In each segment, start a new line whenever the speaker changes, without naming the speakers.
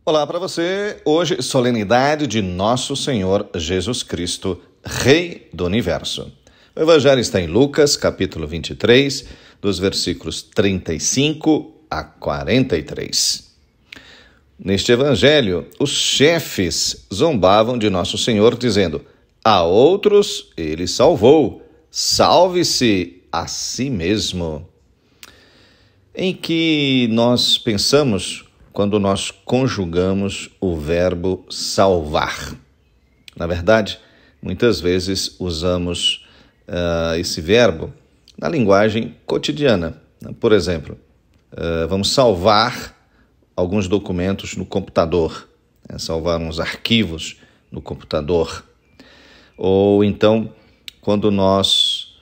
Olá para você. Hoje, solenidade de Nosso Senhor Jesus Cristo, Rei do Universo. O Evangelho está em Lucas, capítulo 23, dos versículos 35 a 43. Neste Evangelho, os chefes zombavam de Nosso Senhor, dizendo: a outros ele salvou, salve-se a si mesmo. Em que nós pensamos quando nós conjugamos o verbo salvar? Na verdade, muitas vezes usamos esse verbo na linguagem cotidiana. Por exemplo, vamos salvar alguns documentos no computador, salvar uns arquivos no computador. Ou então, quando nós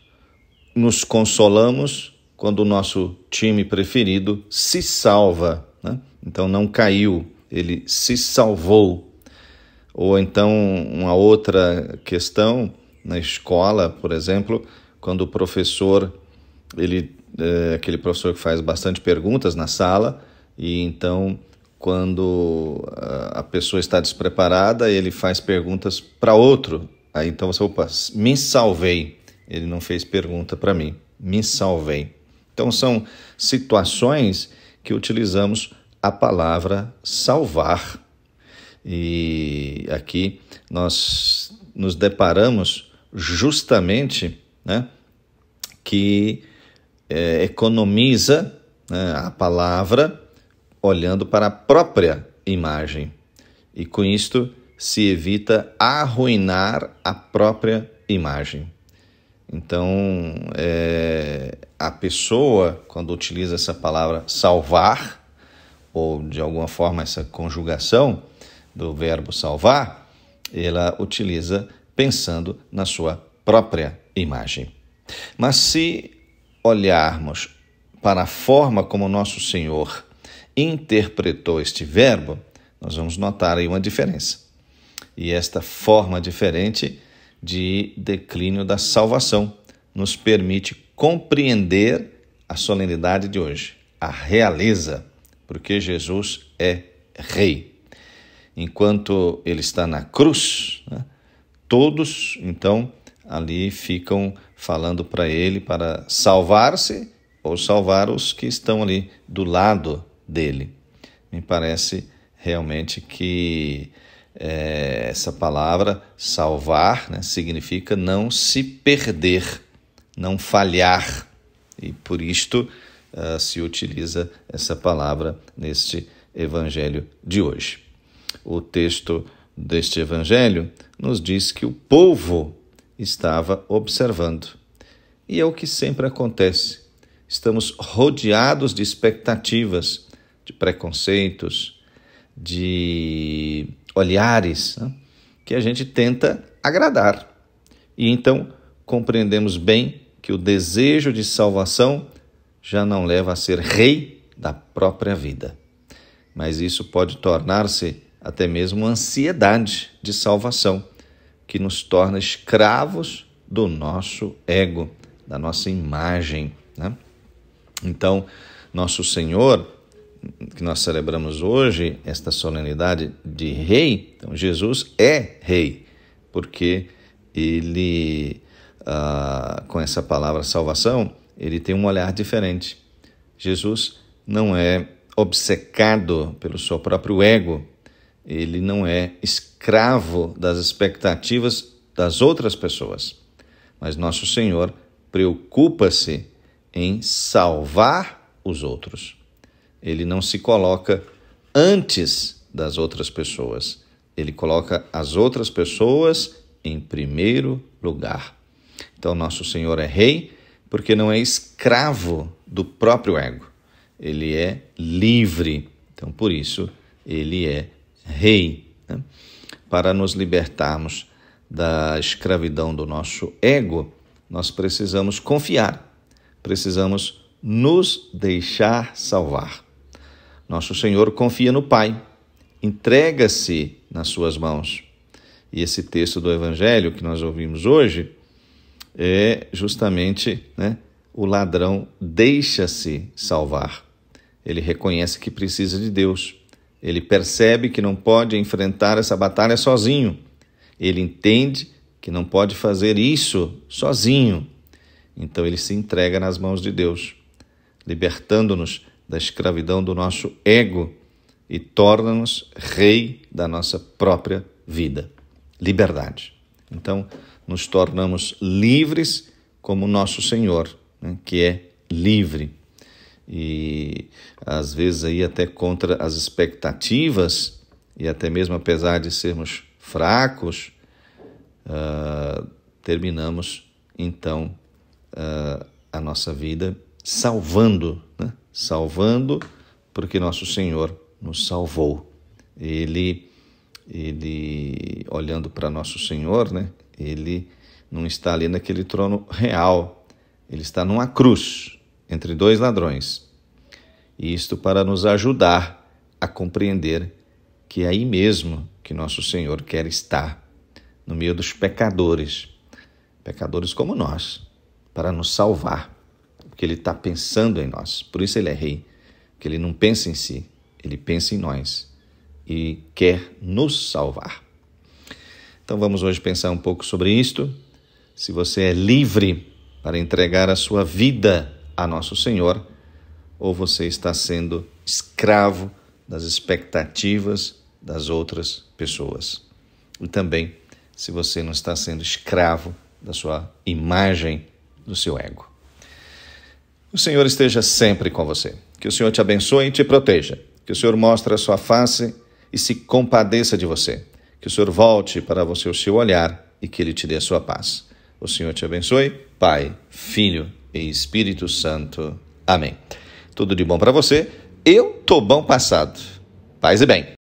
nos consolamos, quando o nosso time preferido se salva, né? Então não caiu, ele se salvou. Ou então uma outra questão na escola, por exemplo, quando o professor, aquele professor que faz bastante perguntas na sala, e então quando a pessoa está despreparada, ele faz perguntas para outro. Aí então você, opa, me salvei. Ele não fez pergunta para mim, me salvei. Então são situações que utilizamos a palavra salvar. E aqui nós nos deparamos justamente, né, que economiza, né, a palavra olhando para a própria imagem. E com isto se evita arruinar a própria imagem. Então, a pessoa, quando utiliza essa palavra salvar, ou de alguma forma essa conjugação do verbo salvar, ela utiliza pensando na sua própria imagem. Mas se olharmos para a forma como nosso Senhor interpretou este verbo, nós vamos notar aí uma diferença. E esta forma diferente de declínio da salvação nos permite compreender a solenidade de hoje, a realeza, porque Jesus é Rei. Enquanto ele está na cruz, né, todos, então, ali ficam falando para ele para salvar-se ou salvar os que estão ali do lado dele. Me parece realmente que essa palavra salvar, né, significa não se perder, não falhar, e por isto se utiliza essa palavra neste evangelho de hoje. O texto deste evangelho nos diz que o povo estava observando, e é o que sempre acontece. Estamos rodeados de expectativas, de preconceitos, de olhares, né, que a gente tenta agradar. E então compreendemos bem que o desejo de salvação já não leva a ser rei da própria vida. Mas isso pode tornar-se até mesmo ansiedade de salvação, que nos torna escravos do nosso ego, da nossa imagem, né? Então, nosso Senhor, que nós celebramos hoje, esta solenidade de Rei, então Jesus é Rei, porque ele, com essa palavra salvação, ele tem um olhar diferente. Jesus não é obcecado pelo seu próprio ego, ele não é escravo das expectativas das outras pessoas, mas nosso Senhor preocupa-se em salvar os outros. Ele não se coloca antes das outras pessoas. Ele coloca as outras pessoas em primeiro lugar. Então, nosso Senhor é Rei porque não é escravo do próprio ego. Ele é livre. Então, por isso, ele é Rei, né? Para nos libertarmos da escravidão do nosso ego, nós precisamos confiar, precisamos nos deixar salvar. Nosso Senhor confia no Pai, entrega-se nas suas mãos. E esse texto do Evangelho que nós ouvimos hoje é justamente, né, o ladrão deixa-se salvar. Ele reconhece que precisa de Deus, Ele percebe que não pode enfrentar essa batalha sozinho. Ele entende que não pode fazer isso sozinho. Então ele se entrega nas mãos de Deus, libertando-nos da escravidão do nosso ego e torna-nos rei da nossa própria vida. Liberdade. Então, nos tornamos livres como nosso Senhor, né, que é livre. E às vezes aí até contra as expectativas e até mesmo apesar de sermos fracos, terminamos então a nossa vida salvando, né? Salvando porque nosso Senhor nos salvou. Ele olhando para nosso Senhor, né? Ele não está ali naquele trono real, ele está numa cruz entre dois ladrões. E isto para nos ajudar a compreender que é aí mesmo que nosso Senhor quer estar, no meio dos pecadores, pecadores como nós, para nos salvar, porque Ele está pensando em nós. Por isso Ele é Rei, porque Ele não pensa em si, Ele pensa em nós e quer nos salvar. Então vamos hoje pensar um pouco sobre isto. Se você é livre para entregar a sua vida a nosso Senhor, ou você está sendo escravo das expectativas das outras pessoas. E também se você não está sendo escravo da sua imagem, do seu ego. O Senhor esteja sempre com você. Que o Senhor te abençoe e te proteja. Que o Senhor mostre a sua face e se compadeça de você. Que o Senhor volte para você o seu olhar e que Ele te dê a sua paz. O Senhor te abençoe, Pai, Filho e Espírito Santo. Amém. Tudo de bom para você. Eu tô bom passado. Paz e bem.